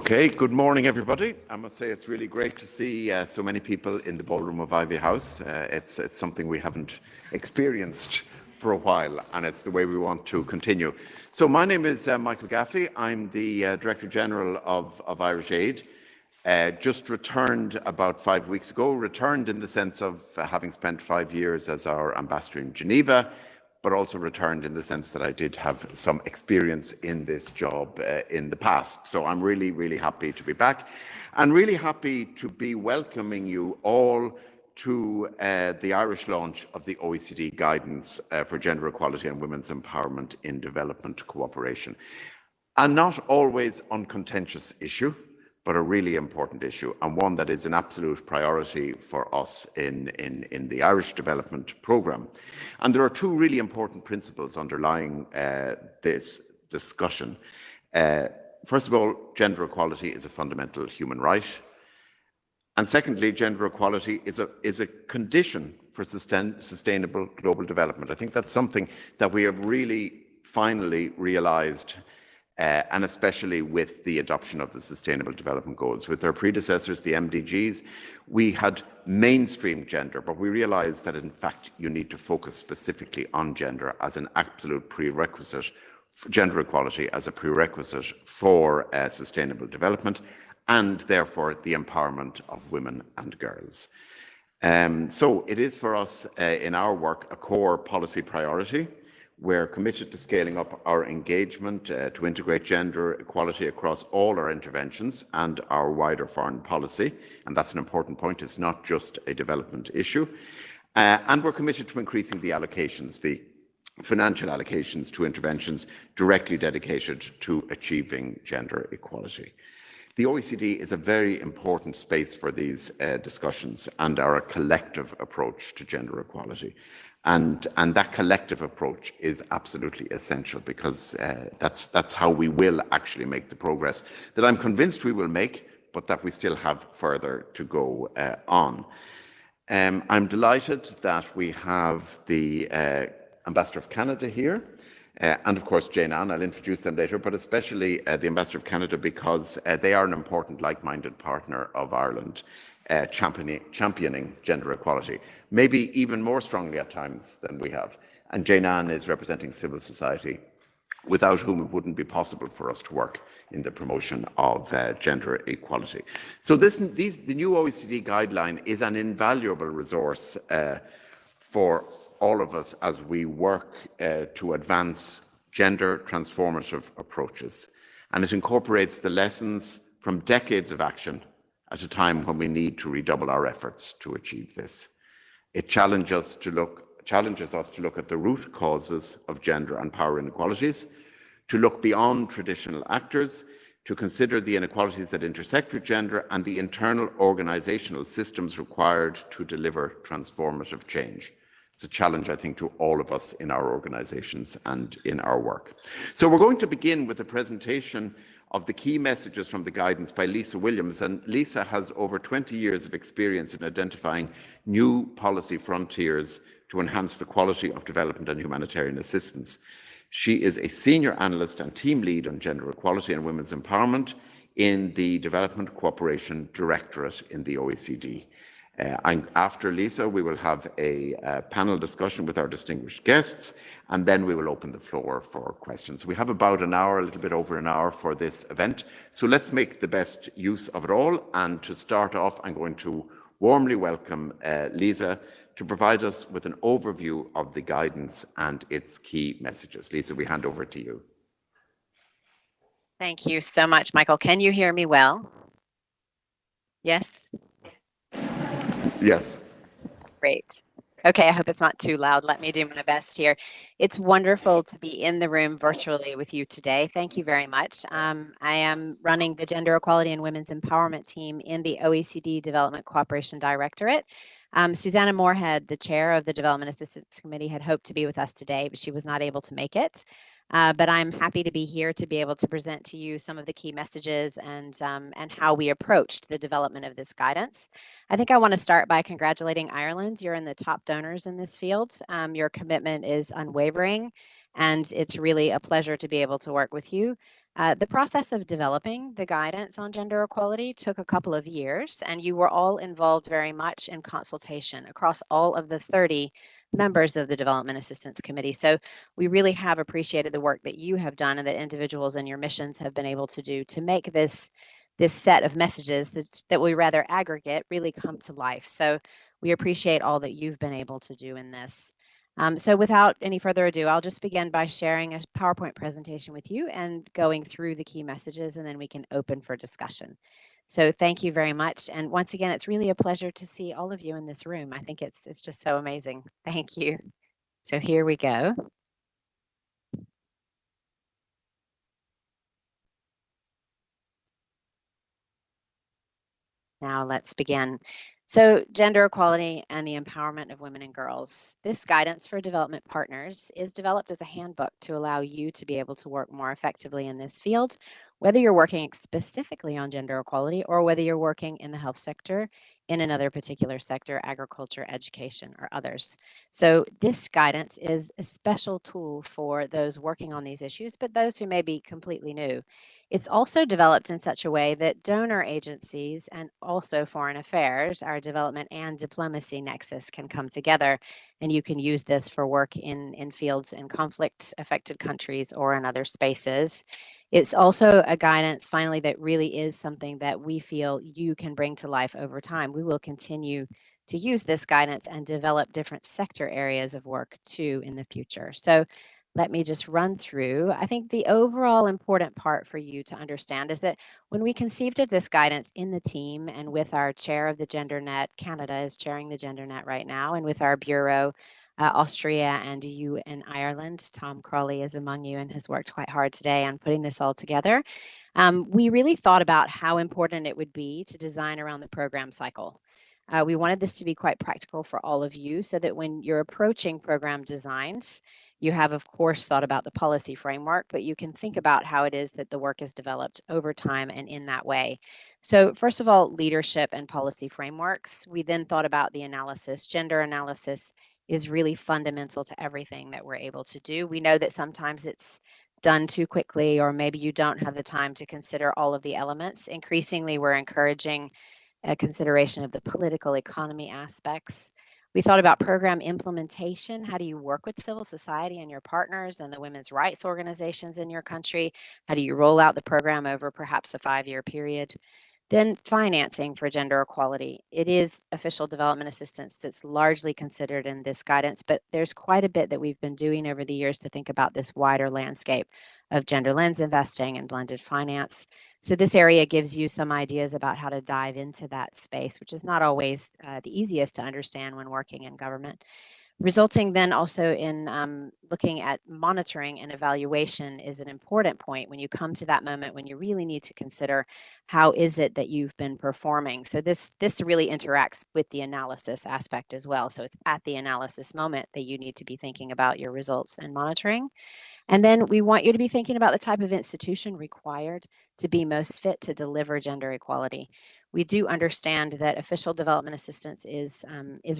Okay, good morning, everybody. I must say it's really great to see so many people in the ballroom of Ivy House. It's something we haven't experienced for a while, and it's the way we want to continue. So my name is Michael Gaffey. I'm the Director General of Irish Aid. Just returned about 5 weeks ago, returned in the sense of having spent 5 years as our ambassador in Geneva, but also returned in the sense that I did have some experience in this job in the past. So I'm really, really happy to be back and really happy to be welcoming you all to the Irish launch of the OECD guidance for gender equality and women's empowerment in development cooperation. A not always uncontentious issue, but a really important issue, and one that is an absolute priority for us in the Irish development programme. And there are two really important principles underlying this discussion. First of all, gender equality is a fundamental human right. And secondly, gender equality is a condition for sustainable global development. I think that's something that we have really finally realised, and especially with the adoption of the Sustainable Development Goals. With their predecessors, the MDGs, we had mainstream gender, but we realized that in fact you need to focus specifically on gender as an absolute prerequisite, gender equality as a prerequisite for sustainable development, and therefore the empowerment of women and girls. So it is for us in our work a core policy priority. We're committed to scaling up our engagement to integrate gender equality across all our interventions and our wider foreign policy. And that's an important point. It's not just a development issue. And we're committed to increasing the allocations, the financial allocations to interventions directly dedicated to achieving gender equality. The OECD is a very important space for these discussions and our collective approach to gender equality. And that collective approach is absolutely essential, because that's how we will actually make the progress that I'm convinced we will make, but that we still have further to go on. I'm delighted that we have the Ambassador of Canada here, and of course Jane Ann. I'll introduce them later, but especially the Ambassador of Canada, because they are an important like-minded partner of Ireland, championing gender equality, maybe even more strongly at times than we have. And Jane Ann is representing civil society, without whom it wouldn't be possible for us to work in the promotion of gender equality. So the new OECD guideline is an invaluable resource for all of us as we work to advance gender transformative approaches. And it incorporates the lessons from decades of action at a time when we need to redouble our efforts to achieve this. It challenges us to look at the root causes of gender and power inequalities, to look beyond traditional actors, to consider the inequalities that intersect with gender and the internal organizational systems required to deliver transformative change. It's a challenge, I think, to all of us in our organizations and in our work. So we're going to begin with a presentation of the key messages from the guidance by Lisa Williams. And Lisa has over 20 years of experience in identifying new policy frontiers to enhance the quality of development and humanitarian assistance. She is a senior analyst and team lead on gender equality and women's empowerment in the Development Cooperation Directorate in the OECD. After Lisa, we will have a panel discussion with our distinguished guests, and then we will open the floor for questions. We have about an hour, a little bit over an hour for this event, so let's make the best use of it all. And to start off, I'm going to warmly welcome Lisa to provide us with an overview of the guidance and its key messages. Lisa, we hand over to you. Thank you so much, Michael. Can you hear me well? Yes? Yes. Great. Okay, I hope it's not too loud. Let me do my best here. It's wonderful to be in the room virtually with you today. Thank you very much. I am running the Gender Equality and Women's Empowerment team in the OECD Development Cooperation Directorate. Susanna Moorhead, the chair of the Development Assistance Committee, had hoped to be with us today, but she was not able to make it. But I'm happy to be here to be able to present to you some of the key messages and how we approached the development of this guidance. I think I want to start by congratulating Ireland. You're in the top donors in this field. Your commitment is unwavering, and it's really a pleasure to be able to work with you. The process of developing the guidance on gender equality took a couple of years, and you were all involved very much in consultation across all of the 30 members of the Development Assistance Committee. So we really have appreciated the work that you have done and that individuals and your missions have been able to do to make this set of messages that we rather aggregate really come to life. So we appreciate all that you've been able to do in this. So without any further ado, I'll just begin by sharing a PowerPoint presentation with you and going through the key messages, and then we can open for discussion. So thank you very much. And once again, it's really a pleasure to see all of you in this room. I think it's just so amazing. Thank you. So here we go. Now let's begin. So gender equality and the empowerment of women and girls. This guidance for development partners is developed as a handbook to allow you to be able to work more effectively in this field, whether you're working specifically on gender equality or whether you're working in the health sector, in another particular sector, agriculture, education, or others. So this guidance is a special tool for those working on these issues, but those who may be completely new. It's also developed in such a way that donor agencies and also foreign affairs, our development and diplomacy nexus, can come together, and you can use this for work in fields in conflict affected countries or in other spaces. It's also a guidance, finally, that really is something that we feel you can bring to life over time. We will continue to use this guidance and develop different sector areas of work too in the future. So let me just run through. I think the overall important part for you to understand is that when we conceived of this guidance in the team and with our chair of the GenderNet, Canada is chairing the GenderNet right now, and with our bureau, Austria and EU and Ireland, Tom Crawley is among you and has worked quite hard today on putting this all together. We really thought about how important it would be to design around the program cycle. We wanted this to be quite practical for all of you so that when you're approaching program designs, you have, of course, thought about the policy framework, but you can think about how it is that the work is developed over time and in that way. So first of all, leadership and policy frameworks. We then thought about the analysis. Gender analysis is really fundamental to everything that we're able to do. We know that sometimes it's done too quickly, or maybe you don't have the time to consider all of the elements. Increasingly, we're encouraging a consideration of the political economy aspects. We thought about program implementation. How do you work with civil society and your partners and the women's rights organizations in your country? How do you roll out the program over perhaps a 5-year period? Then financing for gender equality. It is official development assistance that's largely considered in this guidance, but there's quite a bit that we've been doing over the years to think about this wider landscape of gender lens investing and blended finance. So this area gives you some ideas about how to dive into that space, which is not always the easiest to understand when working in government. Resulting then also in looking at monitoring and evaluation is an important point when you come to that moment when you really need to consider how is it that you've been performing. So this really interacts with the analysis aspect as well. So it's at the analysis moment that you need to be thinking about your results and monitoring. And then we want you to be thinking about the type of institution required to be most fit to deliver gender equality. We do understand that official development assistance is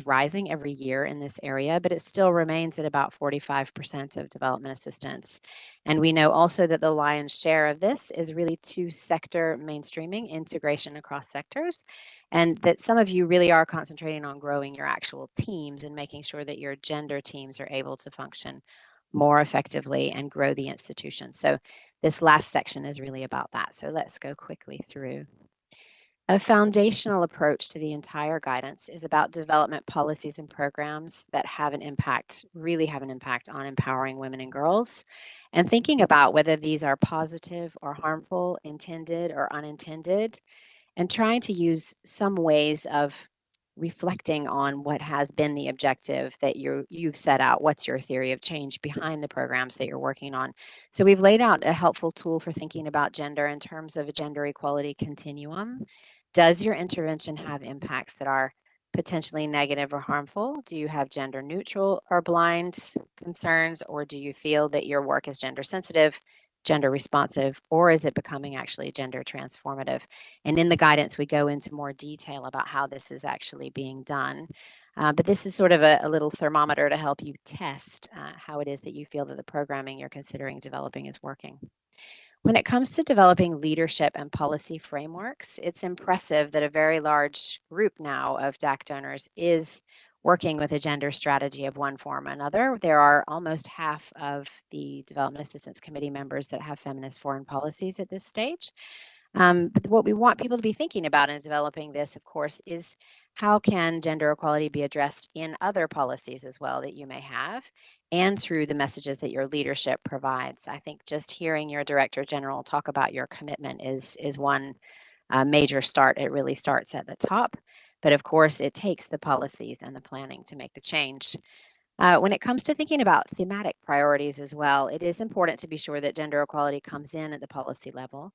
rising every year in this area, but it still remains at about 45% of development assistance. And we know also that the lion's share of this is really to sector mainstreaming, integration across sectors, and that some of you really are concentrating on growing your actual teams and making sure that your gender teams are able to function more effectively and grow the institution. So this last section is really about that. So let's go quickly through. A foundational approach to the entire guidance is about development policies and programs that have an impact, really have an impact on empowering women and girls, and thinking about whether these are positive or harmful, intended or unintended, and trying to use some ways of reflecting on what has been the objective that you've set out. What's your theory of change behind the programs that you're working on? So we've laid out a helpful tool for thinking about gender in terms of a gender equality continuum. Does your intervention have impacts that are potentially negative or harmful? Do you have gender neutral or blind concerns, or do you feel that your work is gender sensitive, gender responsive, or is it becoming actually gender transformative? And in the guidance, we go into more detail about how this is actually being done. But this is sort of a little thermometer to help you test how it is that you feel that the programming you're considering developing is working. When it comes to developing leadership and policy frameworks, it's impressive that a very large group now of DAC donors is working with a gender strategy of one form or another. There are almost half of the Development Assistance Committee members that have feminist foreign policies at this stage. But what we want people to be thinking about in developing this, of course, is how can gender equality be addressed in other policies as well that you may have, and through the messages that your leadership provides. I think just hearing your Director General talk about your commitment is one major start. It really starts at the top. But of course, it takes the policies and the planning to make the change. When it comes to thinking about thematic priorities as well, it is important to be sure that gender equality comes in at the policy level.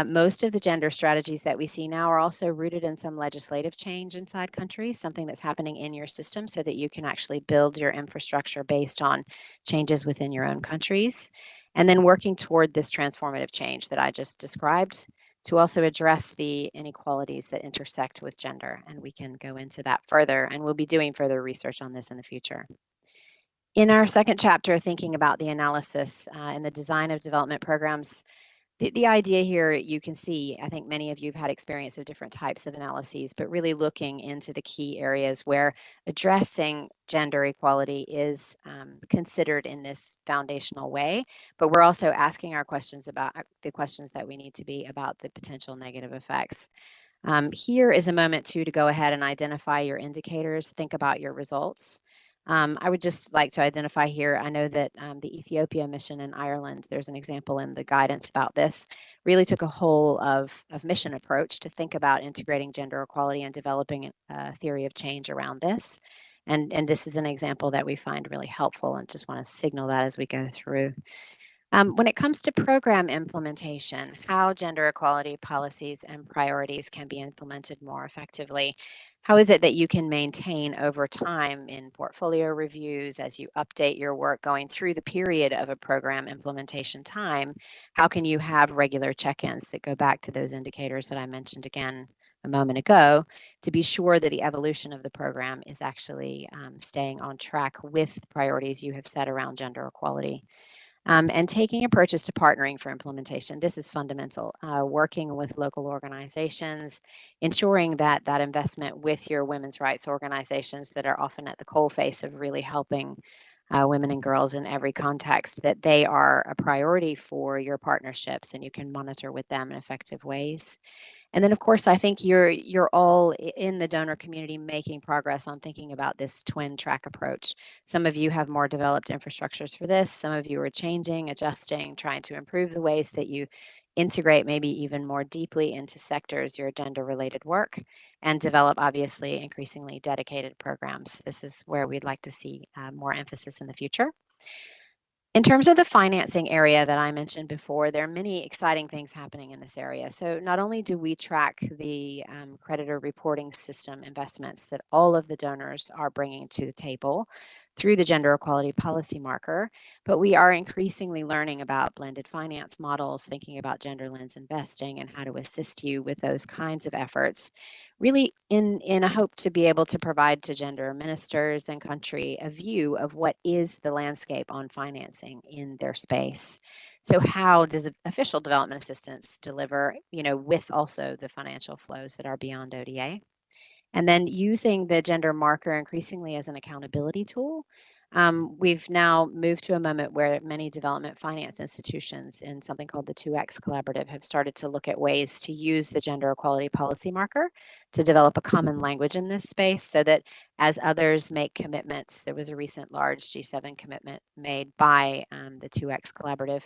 Most of the gender strategies that we see now are also rooted in some legislative change inside countries, something that's happening in your system so that you can actually build your infrastructure based on changes within your own countries. And then working toward this transformative change that I just described to also address the inequalities that intersect with gender. And we can go into that further, and we'll be doing further research on this in the future. In our second chapter, thinking about the analysis and the design of development programs, the idea here, you can see, I think many of you have had experience of different types of analyses, but really looking into the key areas where addressing gender equality is considered in this foundational way, but we're also asking our questions about the questions that we need to be about the potential negative effects. Here is a moment to go ahead and identify your indicators, think about your results. I would just like to identify here, I know that the Ethiopia mission in Ireland, there's an example in the guidance about this, really took a whole of mission approach to think about integrating gender equality and developing a theory of change around this. And this is an example that we find really helpful, and just want to signal that as we go through. When it comes to program implementation, how gender equality policies and priorities can be implemented more effectively, how is it that you can maintain over time in portfolio reviews as you update your work going through the period of a program implementation time? How can you have regular check-ins that go back to those indicators that I mentioned again a moment ago to be sure that the evolution of the program is actually staying on track with priorities you have set around gender equality? And taking approaches to partnering for implementation. This is fundamental. Working with local organizations, ensuring that that investment with your women's rights organizations that are often at the coalface of really helping women and girls in every context, that they are a priority for your partnerships and you can monitor with them in effective ways. And then, of course, I think you're all in the donor community making progress on thinking about this twin track approach. Some of you have more developed infrastructures for this. Some of you are changing, adjusting, trying to improve the ways that you integrate maybe even more deeply into sectors your gender-related work, and develop obviously increasingly dedicated programs. This is where we'd like to see more emphasis in the future. In terms of the financing area that I mentioned before, there are many exciting things happening in this area. So not only do we track the creditor reporting system investments that all of the donors are bringing to the table through the gender equality policy marker, but we are increasingly learning about blended finance models, thinking about gender lens investing and how to assist you with those kinds of efforts, really in a hope to be able to provide to gender ministers and country a view of what is the landscape on financing in their space. So how does official development assistance deliver, with also the financial flows that are beyond ODA? And then using the gender marker increasingly as an accountability tool. We've now moved to a moment where many development finance institutions in something called the 2X Collaborative have started to look at ways to use the gender equality policy marker to develop a common language in this space so that as others make commitments, there was a recent large G7 commitment made by the 2X Collaborative.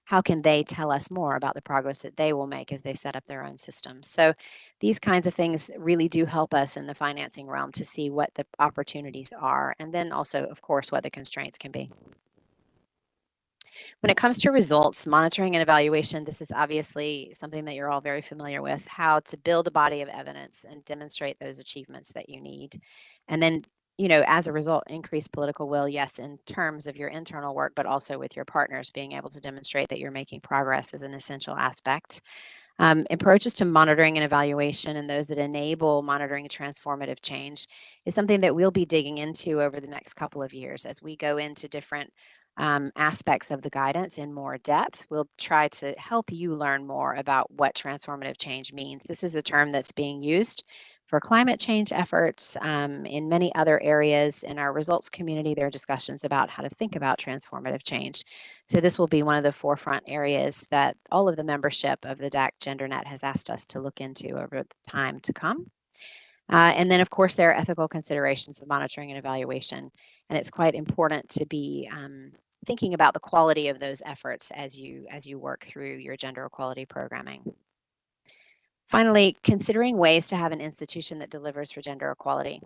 How can they tell us more about the progress that they will make as they set up their own systems? So these kinds of things really do help us in the financing realm to see what the opportunities are, and then also, of course, what the constraints can be. When it comes to results, monitoring and evaluation, this is obviously something that you're all very familiar with, how to build a body of evidence and demonstrate those achievements that you need. And then, as a result, increase political will, yes, in terms of your internal work, but also with your partners, being able to demonstrate that you're making progress is an essential aspect. Approaches to monitoring and evaluation and those that enable monitoring and transformative change is something that we'll be digging into over the next couple of years as we go into different aspects of the guidance in more depth. We'll try to help you learn more about what transformative change means. This is a term that's being used for climate change efforts. In many other areas in our results community, there are discussions about how to think about transformative change. So this will be one of the forefront areas that all of the membership of the DAC GenderNet has asked us to look into over the time to come. And then, of course, there are ethical considerations of monitoring and evaluation. And it's quite important to be thinking about the quality of those efforts as you work through your gender equality programming. Finally, considering ways to have an institution that delivers for gender equality.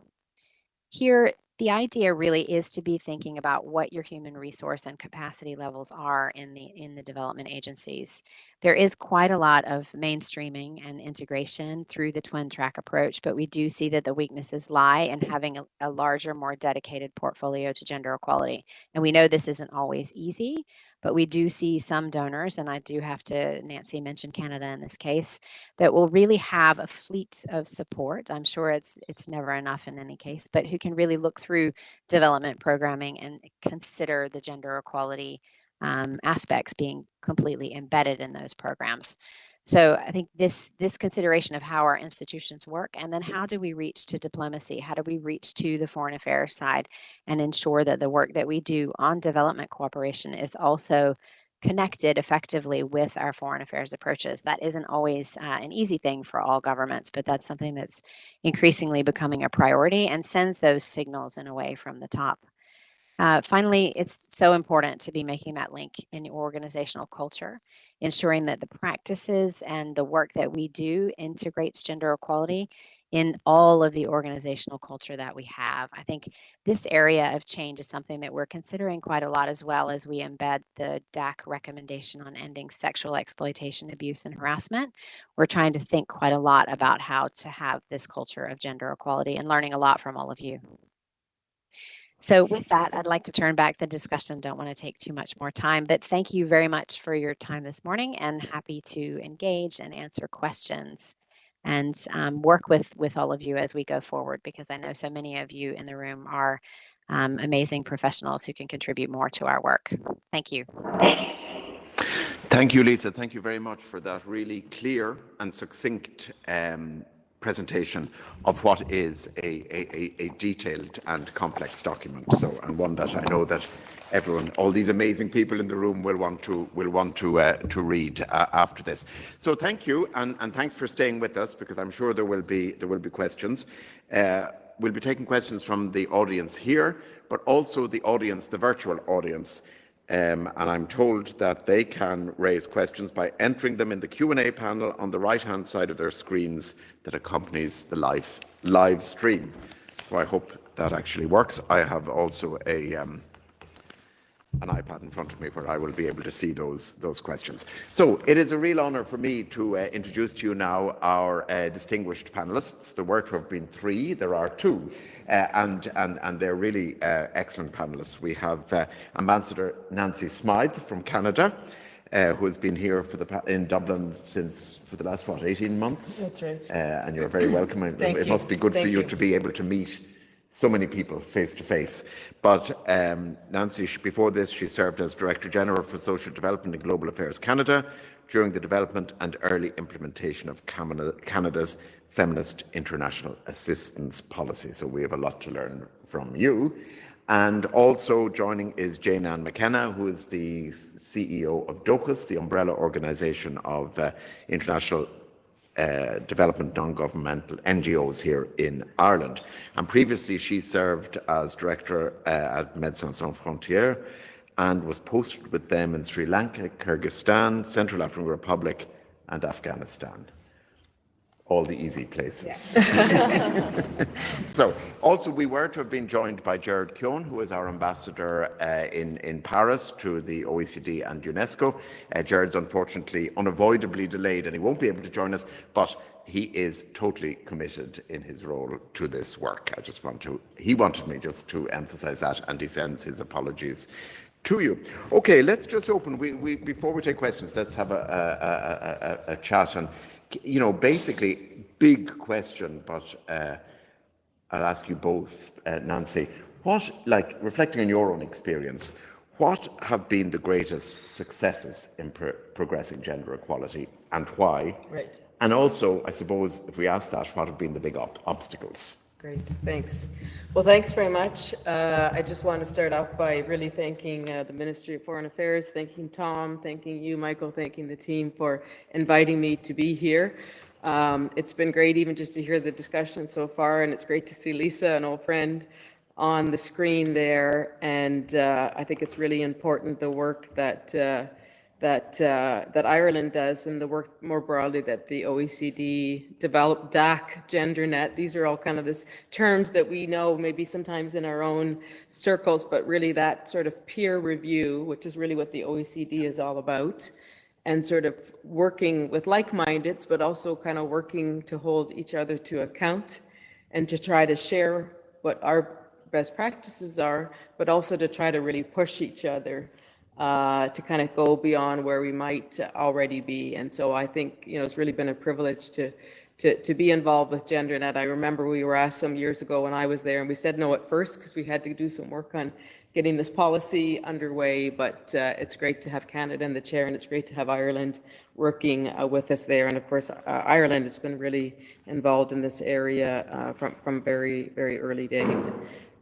Here, the idea really is to be thinking about what your human resource and capacity levels are in the development agencies. There is quite a lot of mainstreaming and integration through the twin track approach, but we do see that the weaknesses lie in having a larger, more dedicated portfolio to gender equality. And we know this isn't always easy, but we do see some donors, and I do have to, Nancy mentioned Canada in this case, that will really have a fleet of support. I'm sure it's never enough in any case, but who can really look through development programming and consider the gender equality aspects being completely embedded in those programs. So I think this consideration of how our institutions work, and then how do we reach to diplomacy? How do we reach to the foreign affairs side and ensure that the work that we do on development cooperation is also connected effectively with our foreign affairs approaches? That isn't always an easy thing for all governments, but that's something that's increasingly becoming a priority and sends those signals in a way from the top. Finally, it's so important to be making that link in your organizational culture, ensuring that the practices and the work that we do integrates gender equality in all of the organizational culture that we have. I think this area of change is something that we're considering quite a lot, as well as we embed the DAC recommendation on ending sexual exploitation, abuse, and harassment. We're trying to think quite a lot about how to have this culture of gender equality and learning a lot from all of you. So with that, I'd like to turn back the discussion. Don't want to take too much more time, but thank you very much for your time this morning, and happy to engage and answer questions and work with all of you as we go forward, because I know so many of you in the room are amazing professionals who can contribute more to our work. Thank you. Thank you, Lisa. Thank you very much for that really clear and succinct presentation of what is a detailed and complex document. So, and one that I know that everyone, all these amazing people in the room will want to read after this. So, thank you, and thanks for staying with us, because I'm sure there will be questions. We'll be taking questions from the audience here, but also the audience, the virtual audience. And I'm told that they can raise questions by entering them in the Q&A panel on the right-hand side of their screens that accompanies the live stream. So I hope that actually works. I have also an iPad in front of me where I will be able to see those questions. So it is a real honour for me to introduce to you now our distinguished panellists. There were to have been three, there are two, and they're really excellent panellists. We have Ambassador Nancy Smythe from Canada, who has been here in Dublin for the last, 18 months? That's right. And you're very welcome. It must be good for you to be able to meet so many people face to face. But Nancy, before this, she served as Director General for Social Development and Global Affairs Canada during the development and early implementation of Canada's Feminist International Assistance Policy. So we have a lot to learn from you. And also joining is Jane Ann McKenna, who is the CEO of DOCUS, the umbrella organisation of international development non-governmental NGOs here in Ireland. And previously she served as director at Médecins Sans Frontières and was posted with them in Sri Lanka, Kyrgyzstan, Central African Republic and Afghanistan. All the easy places. Yeah. So, also we were to have been joined by Gerard Keown, who is our ambassador in Paris to the OECD and UNESCO. Gerard's unfortunately unavoidably delayed and he won't be able to join us, but he is totally committed in his role to this work. He wanted me just to emphasize that, and he sends his apologies To you. Okay, let's just open. Before we take questions, let's have a chat. And, you know, basically, big question, but I'll ask you both, Nancy. What, like, reflecting on your own experience, what have been the greatest successes in progressing gender equality and why? Right. And also, I suppose, if we ask that, what have been the big obstacles? Great, thanks. Well, thanks very much. I just want to start off by really thanking the Ministry of Foreign Affairs, thanking Tom, thanking you, Michael, thanking the team for inviting me to be here. It's been great even just to hear the discussion so far, and it's great to see Lisa, an old friend, on the screen there. And I think it's really important, the work that Ireland does, and the work more broadly that the OECD developed, DAC, GenderNet. These are all kind of this terms that we know maybe sometimes in our own circles, but really that sort of peer review, which is really what the OECD is all about, and sort of working with like-mindeds, but also kind of working to hold each other to account and to try to share what our best practices are, but also to try to really push each other to kind of go beyond where we might already be. And so I think, you know, it's really been a privilege to be involved with GenderNet. I remember we were asked some years ago when I was there, and we said no at first because we had to do some work on getting this policy underway, but it's great to have Canada in the chair, and it's great to have Ireland working with us there. And of course, Ireland has been really involved in this area from very, very early days.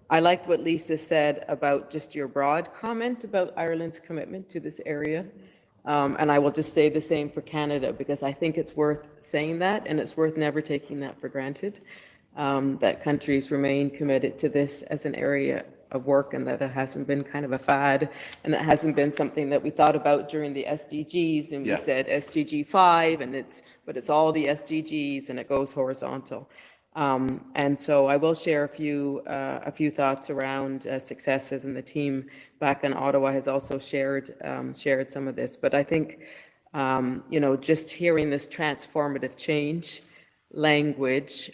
I liked what Lisa said about just your broad comment about Ireland's commitment to this area. And I will just say the same for Canada, because I think it's worth saying that, and it's worth never taking that for granted, that countries remain committed to this as an area of work, and that it hasn't been kind of a fad, and it hasn't been something that we thought about during the SDGs, and we said SDG 5, but it's all the SDGs, and it goes horizontal. And so I will share a few thoughts around successes, and the team back in Ottawa has also shared some of this. But I think, you know, just hearing this transformative change language,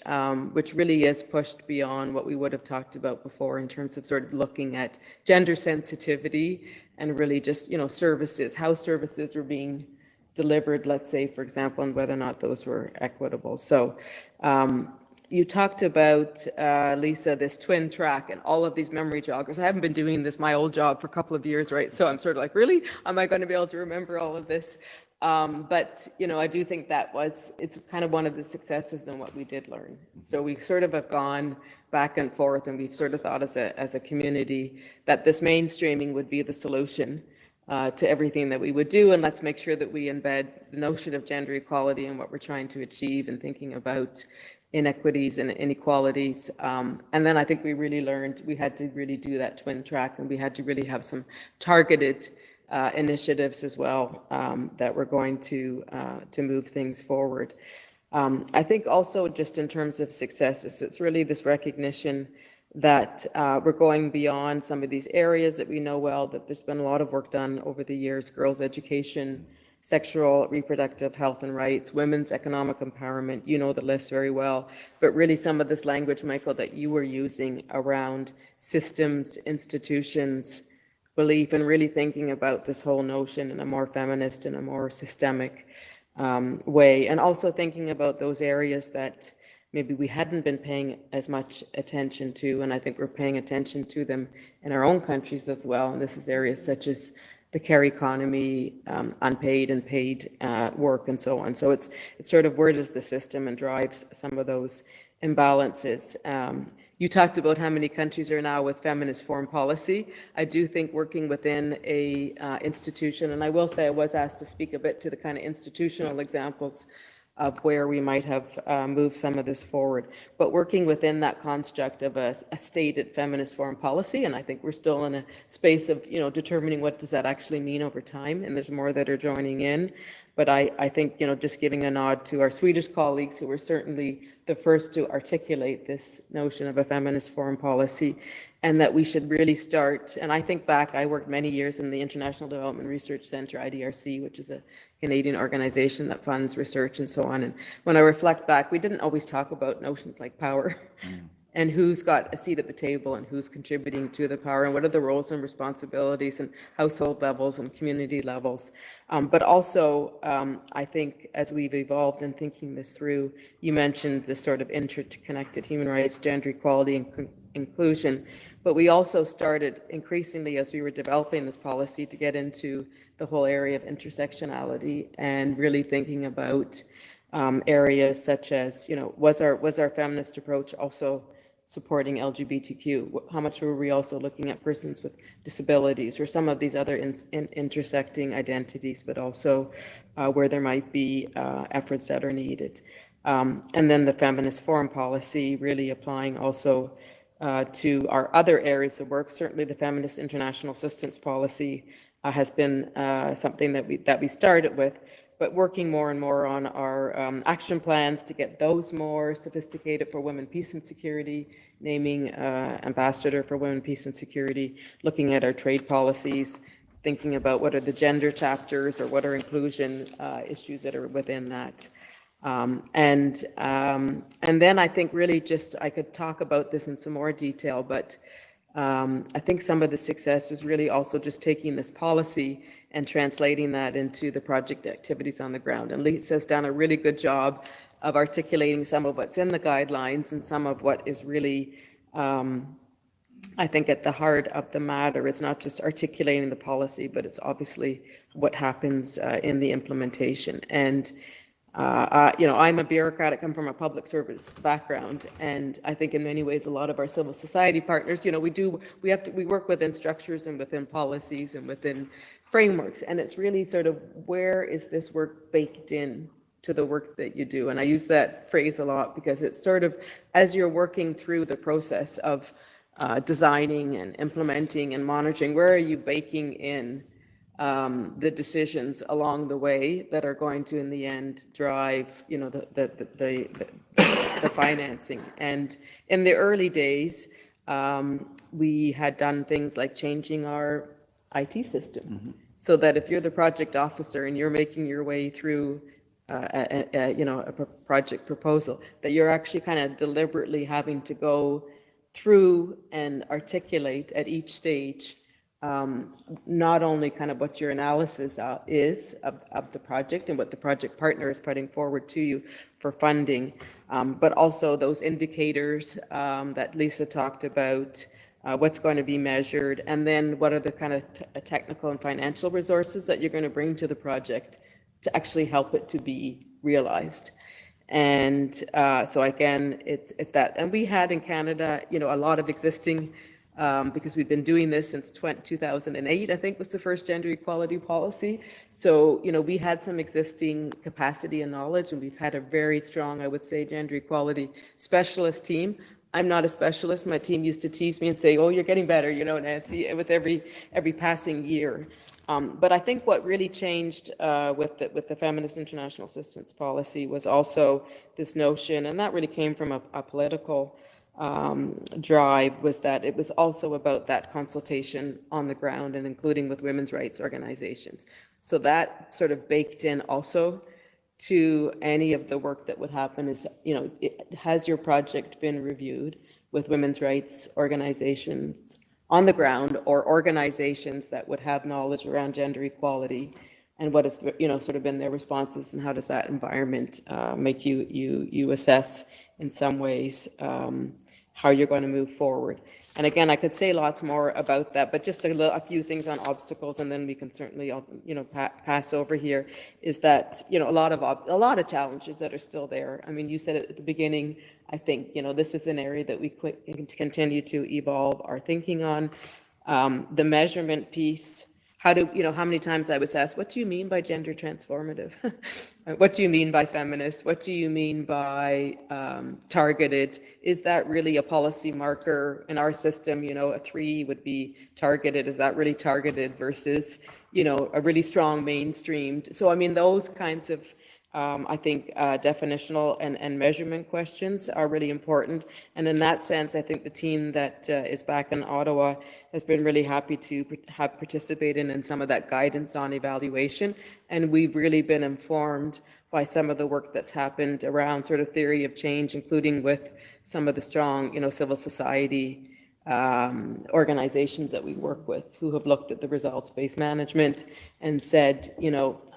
which really is pushed beyond what we would have talked about before in terms of sort of looking at gender sensitivity and really just, you know, services, how services were being delivered, let's say, for example, and whether or not those were equitable. So you talked about, Lisa, this twin track and all of these memory joggers. I haven't been doing this, my old job, for a couple of years, right? So I'm sort of like, really? Am I going to be able to remember all of this? But, you know, I do think it's kind of one of the successes in what we did learn. So we sort of have gone back and forth, and we've sort of thought as a community that this mainstreaming would be the solution to everything that we would do. And let's make sure that we embed the notion of gender equality and what we're trying to achieve and thinking about inequities and inequalities. And then I think we really learned we had to really do that twin track, and we had to really have some targeted initiatives as well that were going to move things forward. I think also just in terms of successes, it's really this recognition that we're going beyond some of these areas that we know well, that there's been a lot of work done over the years: girls' education, sexual reproductive health and rights, women's economic empowerment. You know the list very well, but really some of this language, Michael, that you were using around systems, institutions, belief, and really thinking about this whole notion in a more feminist and a more systemic way, and also thinking about those areas that maybe we hadn't been paying as much attention to, and I think we're paying attention to them in our own countries as well. And this is areas such as the care economy, unpaid and paid work, and so on. So it's sort of where does the system and drives some of those imbalances. You talked about how many countries are now with feminist foreign policy. I do think working within a institution, and I will say I was asked to speak a bit to the kind of institutional examples of where we might have moved some of this forward, but working within that construct of a stated feminist foreign policy. And I think we're still in a space of, you know, determining what does that actually mean over time, and there's more that are joining in. But I think, you know, just giving a nod to our Swedish colleagues, who were certainly the first to articulate this notion of a feminist foreign policy, and that we should really start. And I think back, I worked many years in the International Development Research Centre, IDRC, which is a Canadian organization that funds research and so on. And when I reflect back, we didn't always talk about notions like power and who's got a seat at the table and who's contributing to the power, and what are the roles and responsibilities and household levels and community levels. But also, I think as we've evolved in thinking this through, you mentioned this sort of interconnected human rights, gender equality, and inclusion. But we also started increasingly, as we were developing this policy, to get into the whole area of intersectionality and really thinking about areas such as, was our feminist approach also supporting LGBTQ? How much were we also looking at persons with disabilities or some of these other intersecting identities, but also where there might be efforts that are needed? And then the feminist foreign policy really applying also to our other areas of work. Certainly the feminist international assistance policy has been something that we started with, but working more and more on our action plans to get those more sophisticated for women, peace and security, naming ambassador for women, peace and security, looking at our trade policies, thinking about what are the gender chapters or what are inclusion issues that are within that. And then I think really just, I could talk about this in some more detail, but I think some of the success is really also just taking this policy and translating that into the project activities on the ground. And Lisa's done a really good job of articulating some of what's in the guidelines and some of what is really, I think, at the heart of the matter. It's not just articulating the policy, but it's obviously what happens in the implementation. And I'm a bureaucrat. I come from a public service background, and I think in many ways a lot of our civil society partners, we work within structures and within policies and within frameworks, and it's really sort of, where is this work baked in to the work that you do? And I use that phrase a lot because it's sort of, as you're working through the process of designing and implementing and monitoring, where are you baking in the decisions along the way that are going to, in the end, drive, the financing. And in the early days, we had done things like changing our IT system, so that if you're the project officer and you're making your way through a project proposal, that you're actually kind of deliberately having to go through and articulate at each stage not only kind of what your analysis is of the project and what the project partner is putting forward to you for funding, but also those indicators that Lisa talked about, what's going to be measured, and then what are the kind of technical and financial resources that you're going to bring to the project to actually help it to be realized. And so again, it's that. And we had in Canada, a lot of existing, because we've been doing this since 2008, I think was the first gender equality policy. So, we had some existing capacity and knowledge, and we've had a very strong, I would say, gender equality specialist team. I'm not a specialist. My team used to tease me and say, "Oh, you're getting better, Nancy," with every passing year. But I think what really changed with the Feminist International Assistance Policy was also this notion, and that really came from a political drive, was that it was also about that consultation on the ground and including with women's rights organizations. So that sort of baked in also to any of the work that would happen is, has your project been reviewed with women's rights organizations on the ground, or organizations that would have knowledge around gender equality, and what has, sort of been their responses, and how does that environment make you assess in some ways how you're going to move forward. And again, I could say lots more about that, but just a few things on obstacles, and then we can certainly, pass over here, is that, a lot of challenges that are still there. I mean, you said it at the beginning, I think, this is an area that we continue to evolve our thinking on. The measurement piece, how many times I was asked, what do you mean by gender transformative? What do you mean by feminist? What do you mean by targeted? Is that really a policy marker in our system? A 3 would be targeted. Is that really targeted versus, a really strong mainstreamed? So, I mean, those kinds of I think definitional and measurement questions are really important. And in that sense, I think the team that is back in Ottawa has been really happy to have participated in some of that guidance on evaluation. And we've really been informed by some of the work that's happened around sort of theory of change, including with some of the strong, civil society organizations that we work with who have looked at the results-based management and said,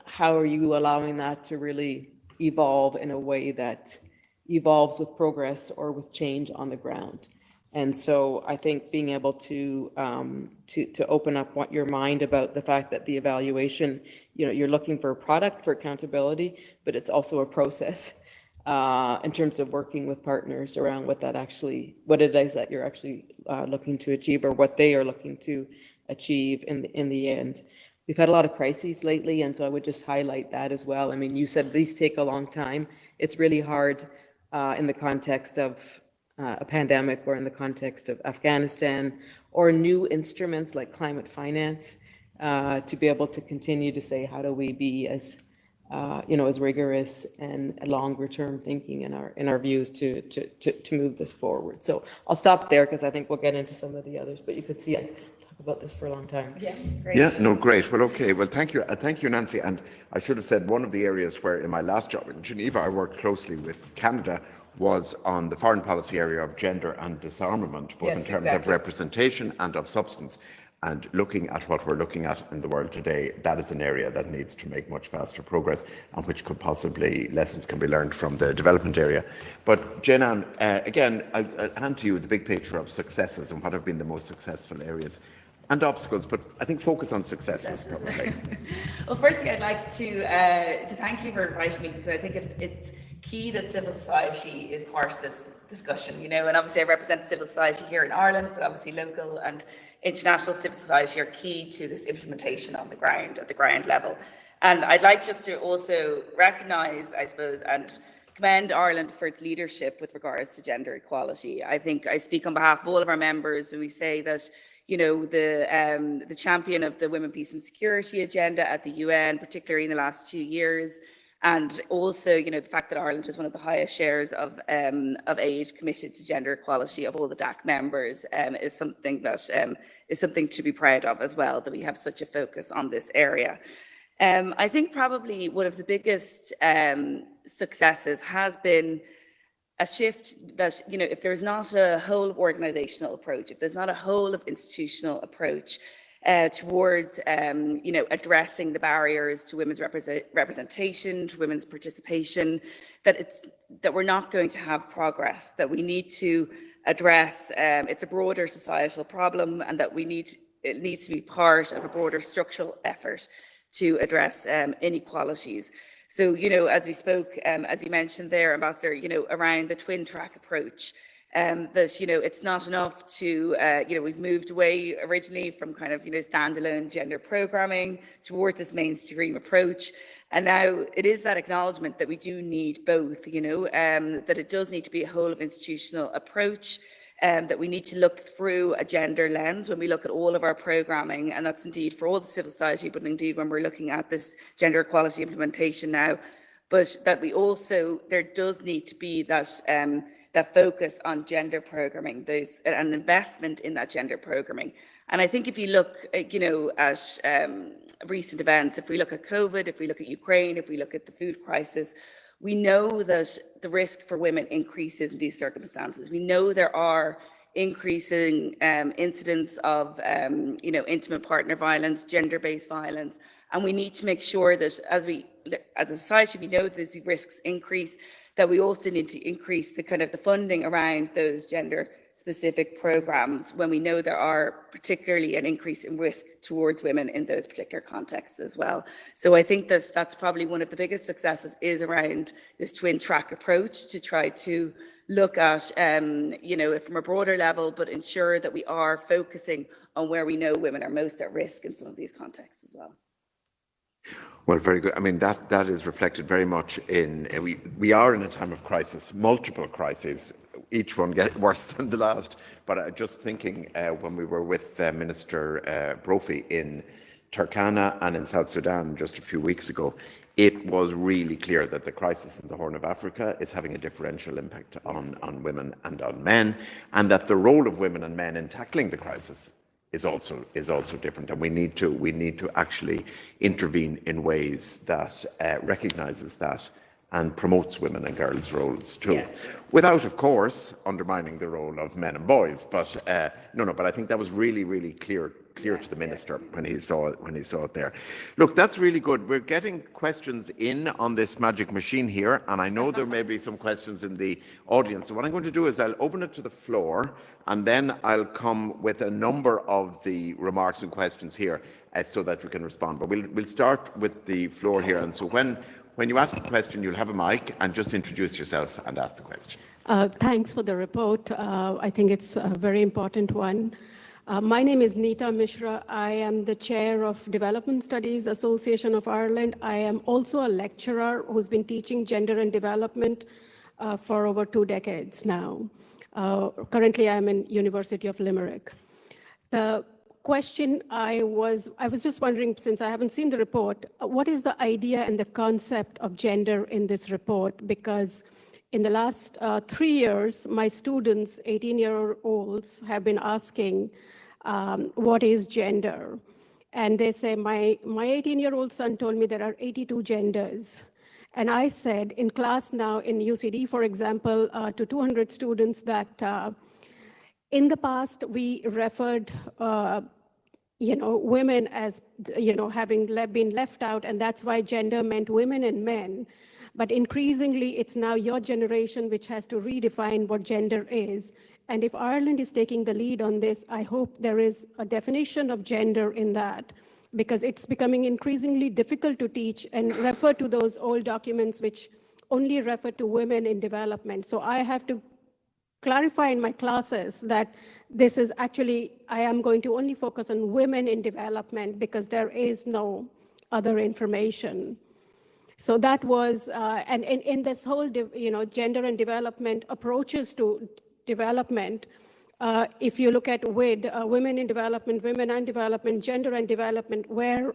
how are you allowing that to really evolve in a way that evolves with progress or with change on the ground? And so I think being able to open up your mind about the fact that the evaluation, you're looking for a product for accountability, but it's also a process in terms of working with partners around what it is that you're actually looking to achieve, or what they are looking to achieve in the end. We've had a lot of crises lately, and so I would just highlight that as well. I mean, you said these take a long time. It's really hard in the context of a pandemic, or in the context of Afghanistan, or new instruments like climate finance, to be able to continue to say, how do we be as rigorous and longer term thinking in our views to move this forward. So I'll stop there because I think we'll get into some of the others, but you could see I talk about this for a long time. Yeah, great. Yeah, no, great. Well, okay. Well, thank you, Nancy. And I should have said one of the areas where in my last job in Geneva, I worked closely with Canada was on the foreign policy area of gender and disarmament, both in terms of representation and of substance. And looking at what we're looking at in the world today, that is an area that needs to make much faster progress, and which could possibly, lessons can be learned from the development area. But Jenan, again, I'll hand to you the big picture of successes and what have been the most successful areas. And obstacles, but I think focus on successes probably. Well, firstly, I'd like to thank you for inviting me, because I think it's key that civil society is part of this discussion, and obviously I represent civil society here in Ireland, but obviously local and international civil society are key to this implementation on the ground, at the ground level. And I'd like just to also recognise, I suppose, and commend Ireland for its leadership with regards to gender equality. I think I speak on behalf of all of our members when we say that the champion of the Women, Peace and Security agenda at the UN, particularly in the last 2 years, and also, the fact that Ireland is one of the highest shares of aid committed to gender equality of all the DAC members, is something that is something to be proud of as well, that we have such a focus on this area. I think probably one of the biggest successes has been a shift that, if there's not a whole of organizational approach, if there's not a whole of institutional approach towards, addressing the barriers to women's representation, to women's participation, that we're not going to have progress, that we need to address, it's a broader societal problem, and that it needs to be part of a broader structural effort to address inequalities. So, as we spoke, as you mentioned there, Ambassador, around the twin track approach, that, it's not enough to, we've moved away originally from kind of, standalone gender programming towards this mainstream approach. And now it is that acknowledgement that we do need both, that it does need to be a whole of institutional approach, that we need to look through a gender lens when we look at all of our programming, and that's indeed for all the civil society, but indeed when we're looking at this gender equality implementation now, but that we also, there does need to be that focus on gender programming, there's an investment in that gender programming. And I think if you look, at recent events, if we look at COVID, if we look at Ukraine, if we look at the food crisis, we know that the risk for women increases in these circumstances. We know there are increasing incidents of, intimate partner violence, gender-based violence, and we need to make sure that as a society, we know that these risks increase, that we also need to increase the funding around those gender-specific programs when we know there are particularly an increase in risk towards women in those particular contexts as well. So I think that's probably one of the biggest successes is around this twin track approach to try to look at, from a broader level, but ensure that we are focusing on where we know women are most at risk in some of these contexts as well. Well, very good. I mean, that is reflected very much in, we are in a time of crisis, multiple crises, each one getting worse than the last. But just thinking when we were with Minister Brophy in Turkana and in South Sudan just a few weeks ago, it was really clear that the crisis in the Horn of Africa is having a differential impact on women and on men, and that the role of women and men in tackling the crisis is also different, and we need to actually intervene in ways that recognizes that and promotes women and girls' roles too, Yes. without, of course, undermining the role of men and boys. But but I think that was really, really clear to the minister when he saw it there. Look, that's really good. We're getting questions in on this magic machine here, and I know there may be some questions in the audience. So what I'm going to do is I'll open it to the floor, and then I'll come with a number of the remarks and questions here, so that we can respond. But we'll start with the floor here, and so when you ask a question, you'll have a mic, and just introduce yourself and ask the question. Thanks for the report. I think it's a very important one. My name is Neeta Mishra. I am the chair of Development Studies Association of Ireland. I am also a lecturer who's been teaching gender and development for over 2 decades now. Currently, I'm in University of Limerick. The question I was just wondering, since I haven't seen the report, what is the idea and the concept of gender in this report? Because in the last 3 years, my students, 18-year-olds, have been asking, what is gender? And they say, my 18-year-old son told me there are 82 genders. And I said in class now in UCD, for example, to 200 students that in the past, we referred women as, having been left out, and that's why gender meant women and men. But increasingly, it's now your generation which has to redefine what gender is. And if Ireland is taking the lead on this, I hope there is a definition of gender in that, because it's becoming increasingly difficult to teach and refer to those old documents which only refer to women in development. So I have to clarify in my classes that this is actually, I am going to only focus on women in development because there is no other information. So that was, and in this whole, gender and development approaches to development, if you look at WID, women in development, women and development, gender and development, where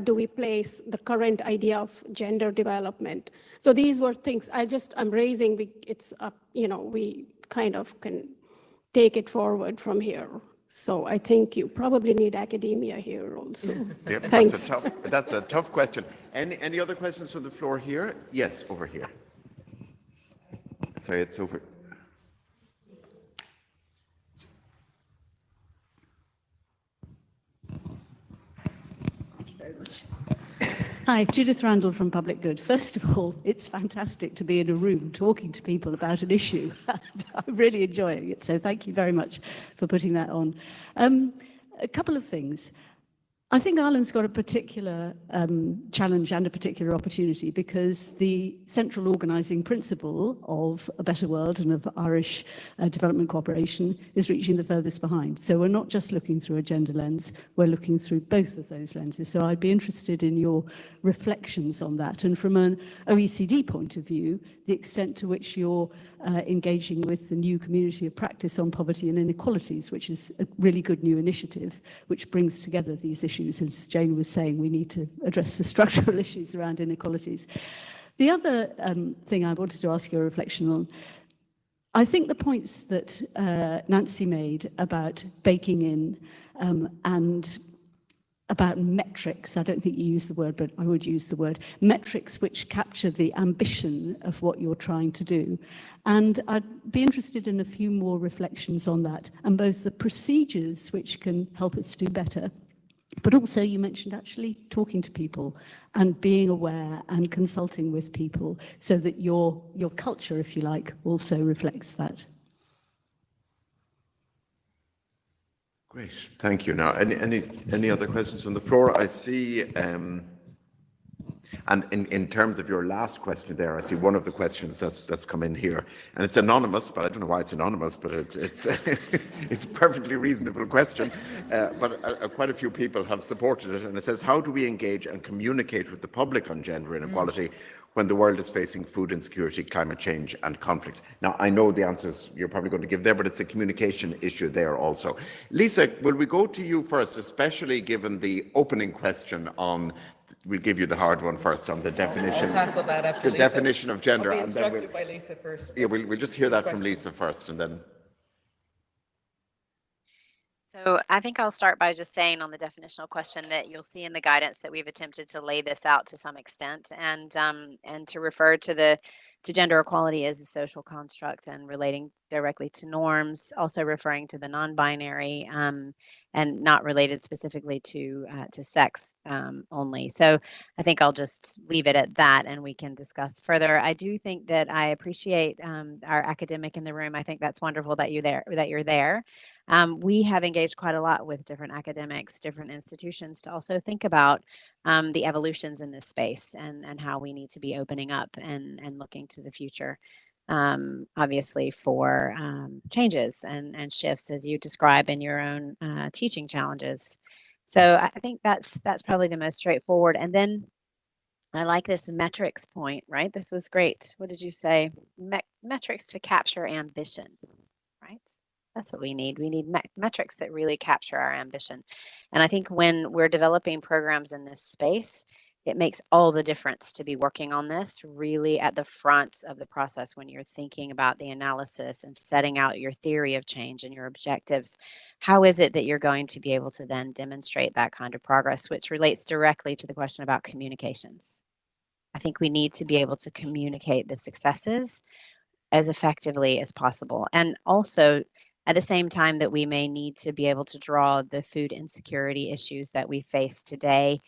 do we place the current idea of gender development? So these were things I'm raising, it's up, we kind of can take it forward from here. So I think you probably need academia here also. Yep, Thanks. That's a tough question. Any other questions from the floor here? Yes, over here. Sorry, it's over. Hi, Judith Randall from Public Good. First of all, it's fantastic to be in a room talking to people about an issue. I'm really enjoying it, so thank you very much for putting that on. A couple of things. I think Ireland's got a particular challenge and a particular opportunity because the central organising principle of A Better World and of Irish development cooperation is reaching the furthest behind. So we're not just looking through a gender lens, we're looking through both of those lenses. So I'd be interested in your reflections on that. And from an OECD point of view, the extent to which you're engaging with the new community of practice on poverty and inequalities, which is a really good new initiative, which brings together these issues. As Jane was saying, we need to address the structural issues around inequalities. The other thing I wanted to ask your reflection on, I think the points that Nancy made about baking in and about metrics, I don't think you used the word, but I would use the word, metrics which capture the ambition of what you're trying to do. And I'd be interested in a few more reflections on that, and both the procedures which can help us do better, but also you mentioned actually talking to people and being aware and consulting with people so that your culture, if you like, also reflects that. Great, thank you. Now, any other questions from the floor? I see, and in terms of your last question there, I see one of the questions that's come in here, and it's anonymous, but I don't know why it's anonymous, but it's it's a perfectly reasonable question, but quite a few people have supported it, and it says, how do we engage and communicate with the public on gender inequality when the world is facing food insecurity, climate change and conflict? Now, I know the answers you're probably going to give there, but it's a communication issue there also. Lisa, will we go to you first, especially given the opening question on, we'll give you the hard one first on the definition. I'll tackle that after the Lisa. definition of gender. I'll be and then instructed by Lisa first. Yeah, we'll just hear that from Lisa first and then. So I think I'll start by just saying on the definitional question that you'll see in the guidance that we've attempted to lay this out to some extent, and to refer to gender equality as a social construct and relating directly to norms, also referring to the non-binary, and not related specifically to sex only. So I think I'll just leave it at that, and we can discuss further. I do think that I appreciate our academic in the room. I think that's wonderful that you're there. We have engaged quite a lot with different academics, different institutions to also think about the evolutions in this space and how we need to be opening up and looking to the future, obviously for changes and shifts as you describe in your own teaching challenges. So I think that's probably the most straightforward. And then I like this metrics point, right? This was great. What did you say? Metrics to capture ambition, right? That's what we need. We need metrics that really capture our ambition. And I think when we're developing programs in this space, it makes all the difference to be working on this really at the front of the process when you're thinking about the analysis and setting out your theory of change and your objectives. How is it that you're going to be able to then demonstrate that kind of progress, which relates directly to the question about communications? I think we need to be able to communicate the successes as effectively as possible. And also, at the same time that we may need to be able to draw the food insecurity issues that we face today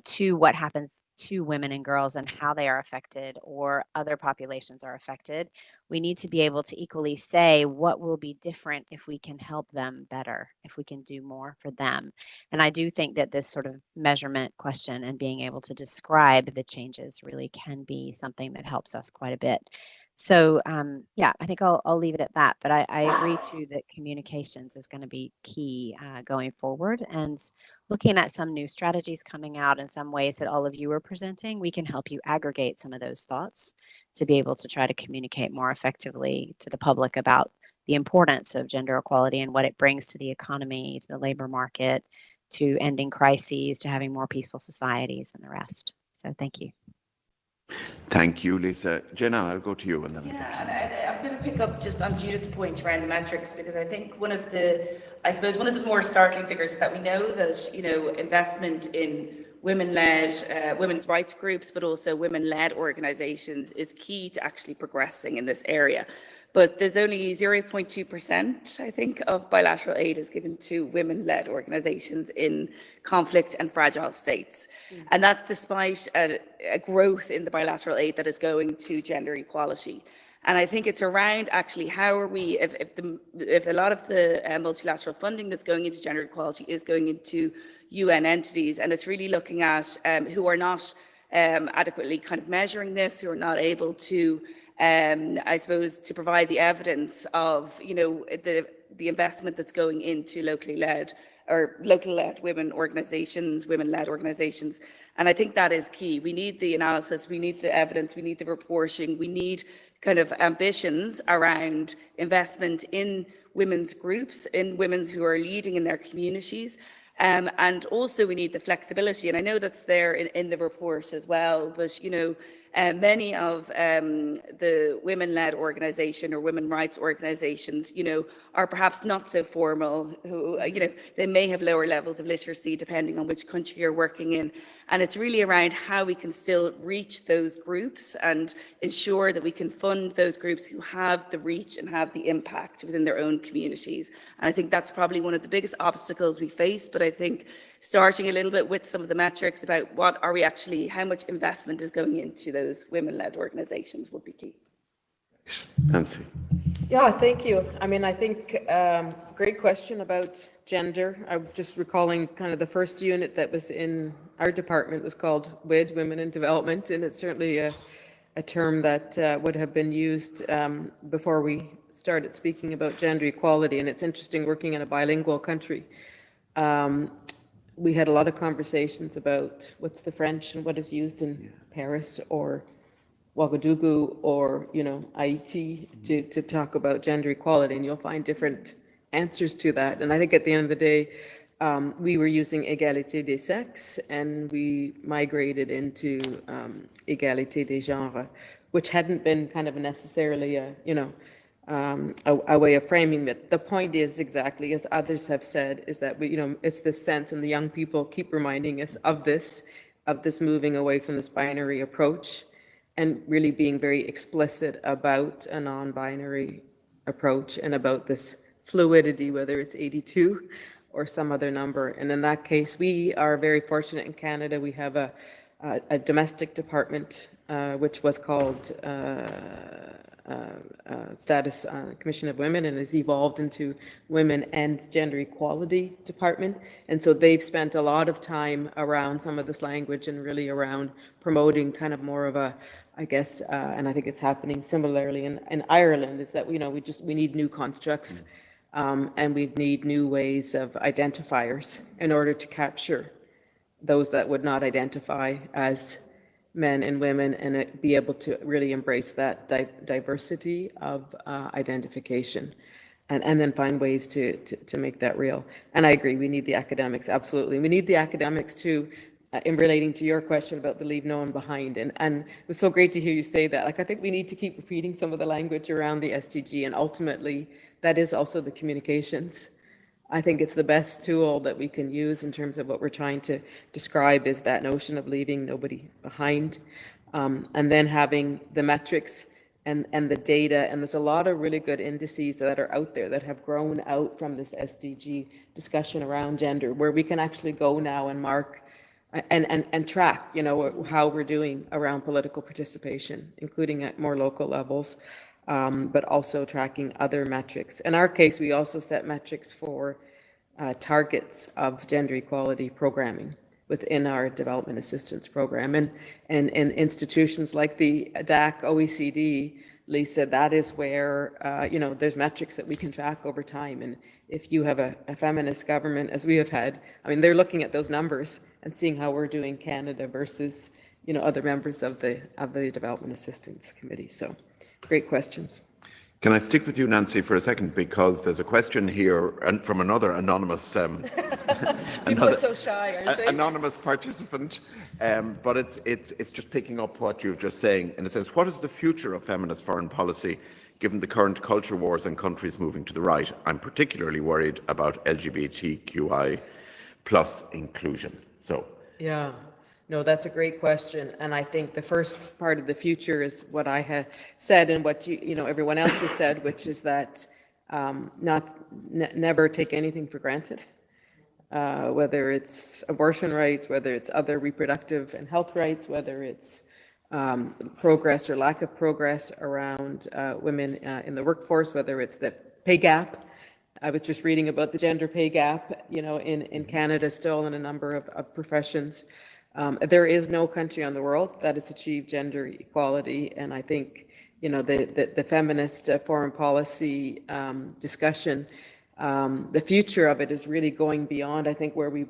to what happens to women and girls and how they are affected or other populations are affected, we need to be able to equally say what will be different if we can help them better, if we can do more for them. And I do think that this sort of measurement question and being able to describe the changes really can be something that helps us quite a bit. So yeah, I think I'll leave it at that. But I agree too that communications is going to be key going forward. And looking at some new strategies coming out in some ways that all of you are presenting, we can help you aggregate some of those thoughts to be able to try to communicate more effectively to the public about the importance of gender equality and what it brings to the economy, to the labor market, to ending crises, to having more peaceful societies and the rest. So thank you. Thank you, Lisa. Jenna, I'll go to you. And then I'm going to pick up just on Judith's point around the metrics, because I think one of the more startling figures is that we know that, investment in women-led, women's rights groups, but also women-led organizations is key to actually progressing in this area. But there's only 0.2%, I think, of bilateral aid is given to women-led organizations in conflict and fragile states. And that's despite a growth in the bilateral aid that is going to gender equality. And I think it's around actually how are we, if a lot of the multilateral funding that's going into gender equality is going into UN entities, and it's really looking at who are not adequately kind of measuring this, who are not able to I suppose, to provide the evidence of, the investment that's going into locally led women organizations, women-led organizations. And I think that is key. We need the analysis, we need the evidence, we need the reporting, we need kind of ambitions around investment in women's groups, in women who are leading in their communities. And also we need the flexibility, and I know that's there in the report as well, but many of the women-led organization or women rights organizations, are perhaps not so formal, who, they may have lower levels of literacy depending on which country you're working in. And it's really around how we can still reach those groups and ensure that we can fund those groups who have the reach and have the impact within their own communities. And I think that's probably one of the biggest obstacles we face, but I think starting a little bit with some of the metrics about how much investment is going into those women-led organizations would be key. Nancy. Yeah, thank you. I mean, I think great question about gender. I'm just recalling kind of the first unit that was in our department was called WID, Women in Development, and it's certainly a term that would have been used before we started speaking about gender equality. And it's interesting working in a bilingual country. We had a lot of conversations about what's the French and what is used in Paris or Ouagadougou or, Haiti to talk about gender equality, and you'll find different answers to that. And I think at the end of the day, we were using égalité des sexes, and we migrated into égalité des genres, which hadn't been kind of necessarily a way of framing it. The point is, exactly as others have said, is that it's this sense, and the young people keep reminding us of this moving away from this binary approach, and really being very explicit about a non-binary approach and about this fluidity, whether it's 82 or some other number. And in that case, we are very fortunate in Canada. We have a domestic department, which was called Status Commission of Women, and has evolved into Women and Gender Equality Department. And so they've spent a lot of time around some of this language and really around promoting kind of more of a, I guess, and I think it's happening similarly in Ireland, is that we need new constructs, and we need new ways of identifiers in order to capture those that would not identify as men and women, and be able to really embrace that diversity of identification, and then find ways to make that real. And I agree, we need the academics, absolutely. We need the academics too, in relating to your question about the leave no one behind. And it was so great to hear you say that. Like, I think we need to keep repeating some of the language around the SDG, and ultimately that is also the communications. I think it's the best tool that we can use in terms of what we're trying to describe, is that notion of leaving nobody behind, and then having the metrics and the data. And there's a lot of really good indices that are out there that have grown out from this SDG discussion around gender, where we can actually go now and mark and track, how we're doing around political participation, including at more local levels. But also tracking other metrics. In our case, we also set metrics for targets of gender equality programming within our development assistance program. And in institutions like the DAC, OECD, Lisa, that is where, there's metrics that we can track over time. And if you have a feminist government, as we have had, I mean, they're looking at those numbers and seeing how we're doing Canada versus, other members of the Development Assistance Committee. So. Great questions. Can I stick with you, Nancy, for a second? Because there's a question here from another anonymous People are so shy, aren't they? Anonymous participant, but it's just picking up what you're just saying. And it says, what is the future of feminist foreign policy given the current culture wars and countries moving to the right? I'm particularly worried about LGBTQI plus inclusion. So. Yeah. No, that's a great question. And I think the first part of the future is what I have said and what everyone else has said, which is that never take anything for granted, whether it's abortion rights, whether it's other reproductive and health rights, whether it's progress or lack of progress around women in the workforce, whether it's the pay gap. I was just reading about the gender pay gap, in Canada still in a number of professions. There is no country on the world that has achieved gender equality, and I think the feminist foreign policy discussion, the future of it is really going beyond, I think, where we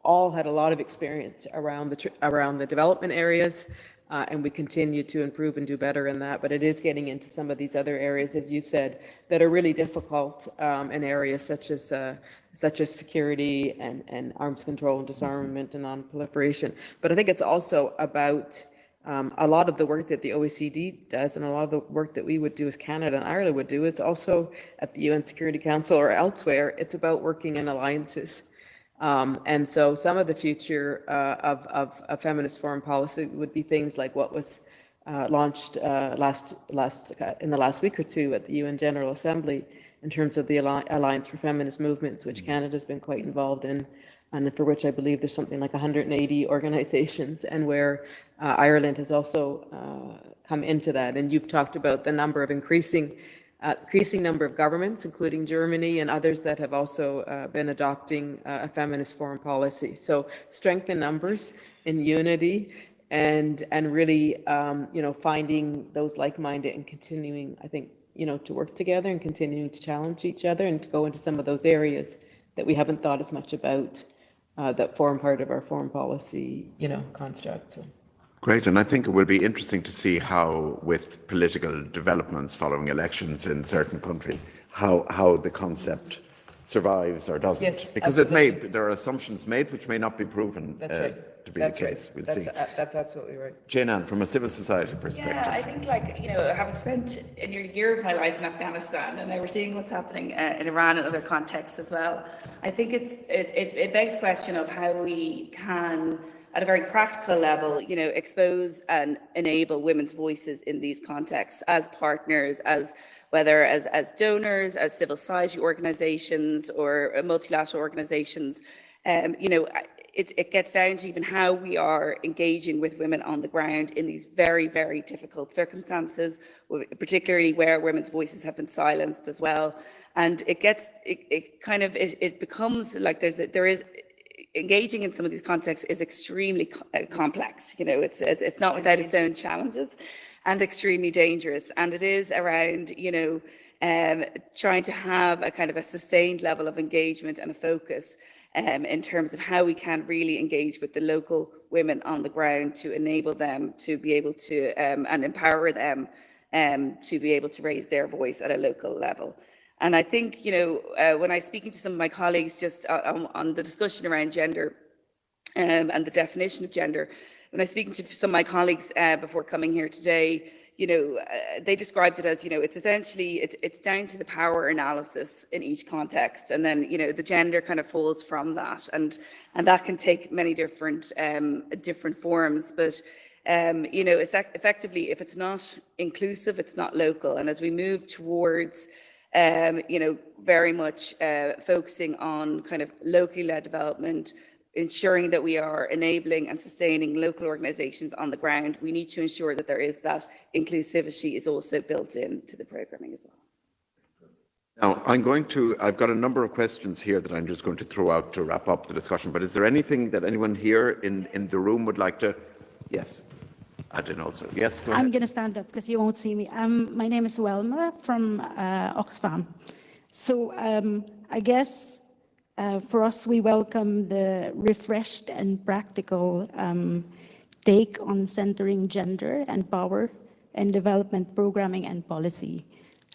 all had a lot of experience around the development areas, and we continue to improve and do better in that. But it is getting into some of these other areas, as you've said, that are really difficult in areas such as security and arms control and disarmament and non-proliferation. But I think it's also about a lot of the work that the OECD does, and a lot of the work that we would do as Canada and Ireland would do, is also at the UN Security Council or elsewhere. It's about working in alliances. And so some of the future of feminist foreign policy would be things like what was launched in the last week or two at the UN General Assembly in terms of the Alliance for Feminist Movements, which Canada's been quite involved in, and for which I believe there's something like 180 organizations, and where Ireland has also come into that. And you've talked about the number of increasing number of governments, including Germany and others, that have also been adopting a feminist foreign policy. So strength in numbers, in unity, and really, finding those like-minded and continuing, I think, to work together and continuing to challenge each other and to go into some of those areas that we haven't thought as much about that form part of our foreign policy, construct. So. Great, and I think it will be interesting to see how, with political developments following elections in certain countries, how the concept survives or doesn't. Yes, because there are assumptions made which may not be proven to be the case. We'll see. That's absolutely right. Jane Ann, from a civil society perspective. Yeah, I think, like, you know, having spent a near year of my life in Afghanistan, and now we're seeing what's happening in Iran and other contexts as well, I think it begs the question of how we can, at a very practical level, you know, expose and enable women's voices in these contexts as partners, whether as donors, as civil society organisations or multilateral organisations. You know, it gets down to even how we are engaging with women on the ground in these very, very difficult circumstances, particularly where women's voices have been silenced as well. And it becomes like there is engaging in some of these contexts is extremely complex. You know, it's not without its own challenges and extremely dangerous. And it is around, you know, trying to have a kind of a sustained level of engagement and a focus in terms of how we can really engage with the local women on the ground to enable them to be able to and empower them to be able to raise their voice at a local level. And I think, you know, when I'm speaking to some of my colleagues just on the discussion around gender and the definition of gender, when I'm speaking to some of my colleagues before coming here today, you know, they described it as, you know, it's essentially, it's down to the power analysis in each context. And then, you know, the gender kind of falls from that. And that can take many different forms. But, you know, it's effectively, if it's not inclusive, it's not local. And as we move towards, you know, very much focusing on kind of locally led development, ensuring that we are enabling and sustaining local organisations on the ground, we need to ensure that there is that inclusivity is also built into the programming as well. Now, I've got a number of questions here that I'm just going to throw out to wrap up the discussion, but is there anything that anyone here in the room would like to? Yes. I don't know, sir. Yes, go ahead. I'm going to stand up because you won't see me. My name is Welma from Oxfam. So I guess for us, we welcome the refreshed and practical take on centering gender and power in development programming and policy.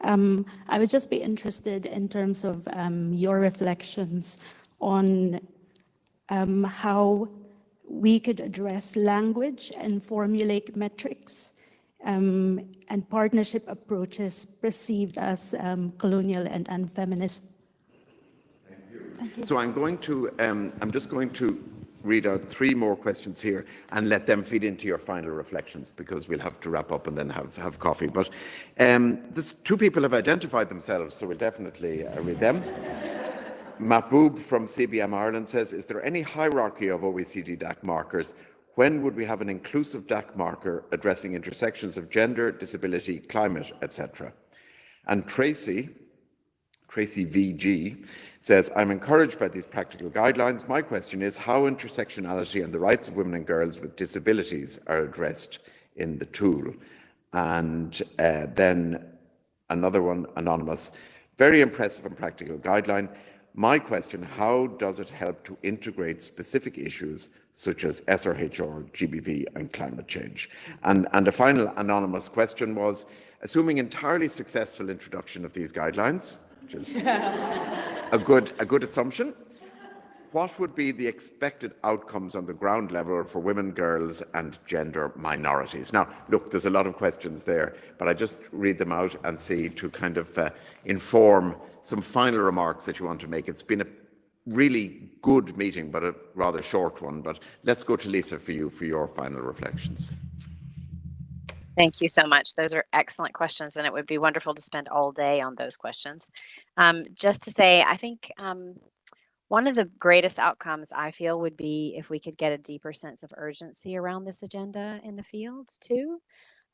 I would just be interested in terms of your reflections on how we could address language and formulate metrics and partnership approaches perceived as colonial and unfeminist. Thank you. So I'm just going to read out 3 more questions here and let them feed into your final reflections, because we'll have to wrap up and then have coffee. But there's 2 people have identified themselves, so we'll definitely read them. Mahbub from CBM Ireland says, is there any hierarchy of OECD DAC markers? When would we have an inclusive DAC marker addressing intersections of gender, disability, climate, etc.? And Tracy VG says, I'm encouraged by these practical guidelines. My question is how intersectionality and the rights of women and girls with disabilities are addressed in the tool. And then another one, anonymous, very impressive and practical guideline. My question, how does it help to integrate specific issues such as SRHR, GBV and climate change? And a final anonymous question was, assuming entirely successful introduction of these guidelines, which is a good assumption, what would be the expected outcomes on the ground level for women, girls and gender minorities? Now, look, there's a lot of questions there, but I just read them out and see to kind of inform some final remarks that you want to make. It's been a really good meeting, but a rather short one. But let's go to Lisa for your final reflections. Thank you so much. Those are excellent questions, and it would be wonderful to spend all day on those questions. Just to say, I think one of the greatest outcomes I feel would be if we could get a deeper sense of urgency around this agenda in the field too.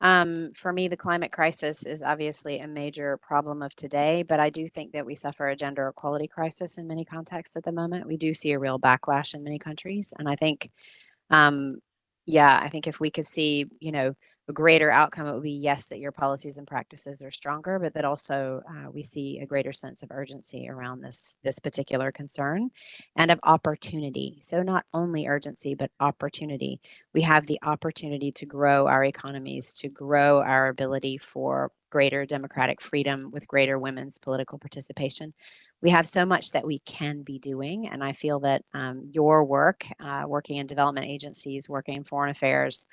For me, the climate crisis is obviously a major problem of today, but I do think that we suffer a gender equality crisis in many contexts at the moment. We do see a real backlash in many countries. And I think, I think if we could see, a greater outcome, it would be, yes, that your policies and practices are stronger, but that also we see a greater sense of urgency around this particular concern and of opportunity. So not only urgency, but opportunity. We have the opportunity to grow our economies, to grow our ability for greater democratic freedom with greater women's political participation. We have so much that we can be doing, and I feel that your work, working in development agencies, working in foreign affairs,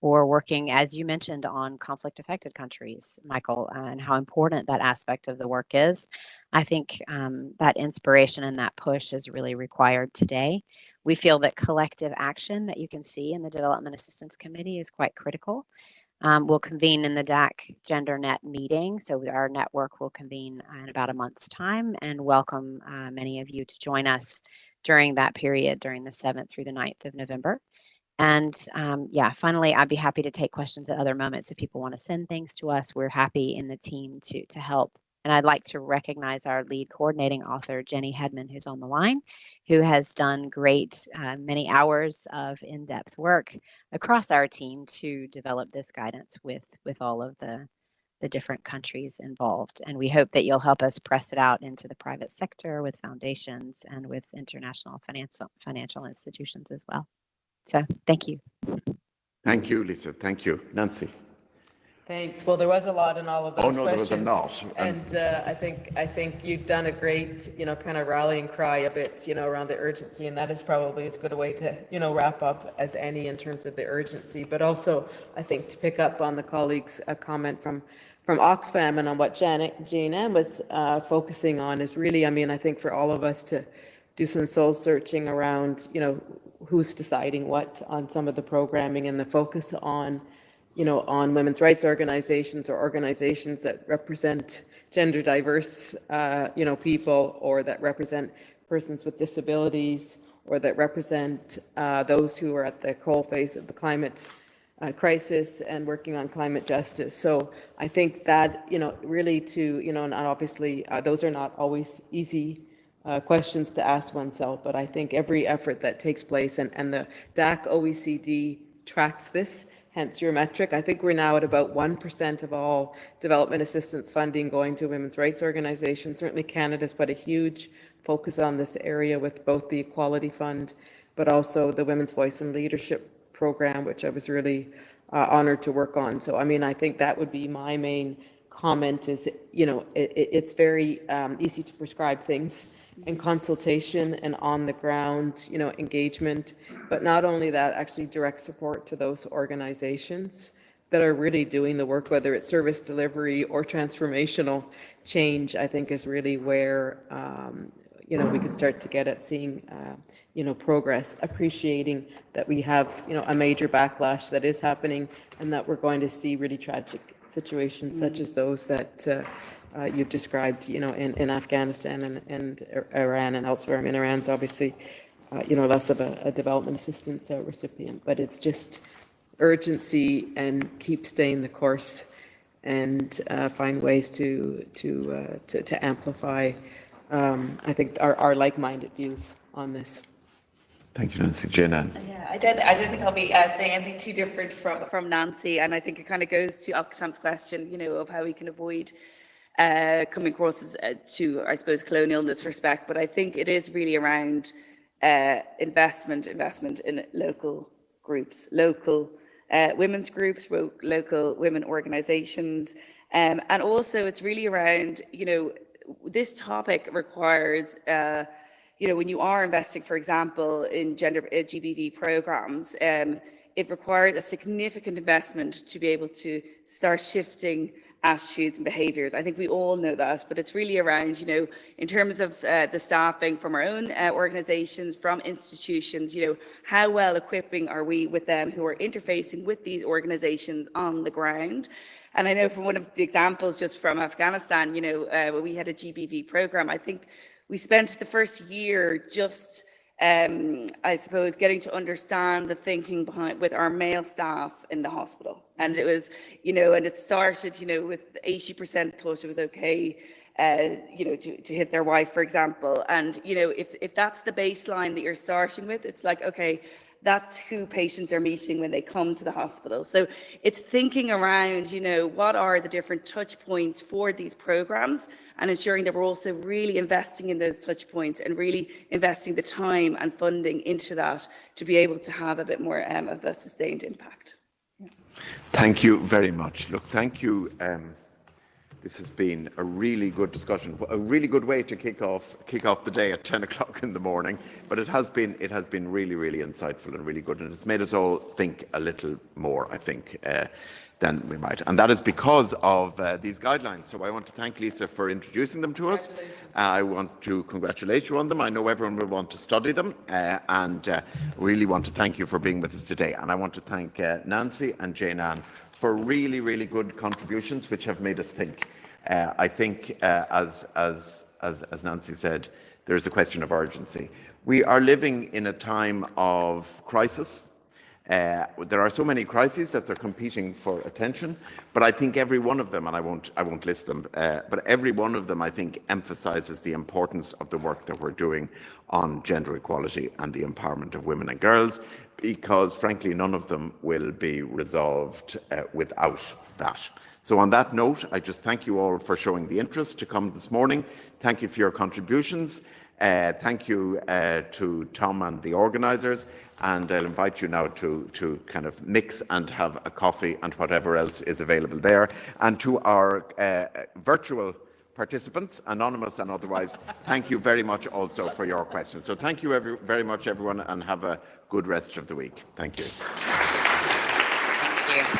or working, as you mentioned, on conflict-affected countries, Michael, and how important that aspect of the work is. I think that inspiration and that push is really required today. We feel that collective action that you can see in the Development Assistance Committee is quite critical. We'll convene in the DAC GenderNet meeting, so our network will convene in about a month's time, and welcome many of you to join us during that period, during the 7th through the 9th of November. And yeah, finally, I'd be happy to take questions at other moments if people want to send things to us. We're happy in the team to help. And I'd like to recognize our lead coordinating author, Jenny Hedman, who's on the line, who has done great many hours of in-depth work across our team to develop this guidance with all of the different countries involved. And we hope that you'll help us press it out into the private sector with foundations and with international financial institutions as well. So thank you. Thank you, Lisa. Thank you. Nancy. Thanks. Well, there was a lot in all of those questions. There was a lot. And I think you've done a great, kind of rallying cry a bit, around the urgency, and that is probably as good a way to, wrap up as any in terms of the urgency. But also, I think to pick up on the colleague's comment from Oxfam and on what Jane Ann was focusing on is really, I think for all of us to do some soul searching around, who's deciding what on some of the programming and the focus on, on women's rights organizations or organizations that represent gender diverse, people, or that represent persons with disabilities, or that represent those who are at the coalface of the climate crisis and working on climate justice. So I think that, really to, and obviously those are not always easy questions to ask oneself, but I think every effort that takes place, and the DAC OECD tracks this, hence your metric. I think we're now at about 1% of all development assistance funding going to women's rights organizations. Certainly Canada's put a huge focus on this area with both the Equality Fund, but also the Women's Voice and Leadership Program, which I was really honored to work on. So, I think that would be my main comment is, it's very easy to prescribe things, and consultation and on the ground, engagement, but not only that, actually direct support to those organizations that are really doing the work, whether it's service delivery or transformational change, I think is really where, we can start to get at seeing, progress, appreciating that we have, a major backlash that is happening, and that we're going to see really tragic situations such as those that you've described, in Afghanistan and Iran and elsewhere. Iran's obviously, less of a development assistance recipient, but it's just urgency and keep staying the course and find ways to amplify, I think, our like-minded views on this. Thank you, Nancy. Jane Ann. Yeah, I don't think I'll be saying anything too different from Nancy, and I think it kind of goes to Oxfam's question, of how we can avoid coming across as to, I suppose, colonial in this respect. But I think it is really around investment in local groups, local women's groups, local women organizations, and also it's really around, this topic requires. When you are investing, for example, in gender GBV programs, it requires a significant investment to be able to start shifting attitudes and behaviours. I think we all know that, but it's really around, in terms of the staffing from our own organisations, from institutions, how well equipping are we with them who are interfacing with these organisations on the ground. And I know from one of the examples just from Afghanistan, when we had a GBV programme, I think we spent the first year just, I suppose, getting to understand the thinking behind with our male staff in the hospital. And it was, and it started, with 80% thought it was okay, to hit their wife, for example. And, if that's the baseline that you're starting with, it's like, okay, that's who patients are meeting when they come to the hospital. So it's thinking around, you know, what are the different touch points for these programs, and ensuring that we're also really investing in those touch points and really investing the time and funding into that to be able to have a bit more of a sustained impact. Thank you very much. Look, thank you. This has been a really good discussion, a really good way to kick off the day at 10 o'clock in the morning. But it has been really, really insightful and really good, and it's made us all think a little more, I think, than we might. And that is because of these guidelines. So I want to thank Lisa for introducing them to us. I want to congratulate you on them. I know everyone will want to study them, and really want to thank you for being with us today. And I want to thank Nancy and Jane Ann for really, really good contributions, which have made us think. I think, as Nancy said, there is a question of urgency. We are living in a time of crisis. There are so many crises that they're competing for attention, but I think every one of them, and I won't list them, but every one of them, I think, emphasizes the importance of the work that we're doing on gender equality and the empowerment of women and girls, because frankly, none of them will be resolved without that. So on that note, I just thank you all for showing the interest to come this morning. Thank you for your contributions. Thank you to Tom and the organisers, and I'll invite you now to kind of mix and have a coffee and whatever else is available there. And to our virtual participants, anonymous and otherwise, thank you very much also for your questions. So thank you very much, everyone, and have a good rest of the week. Thank you. Thank you.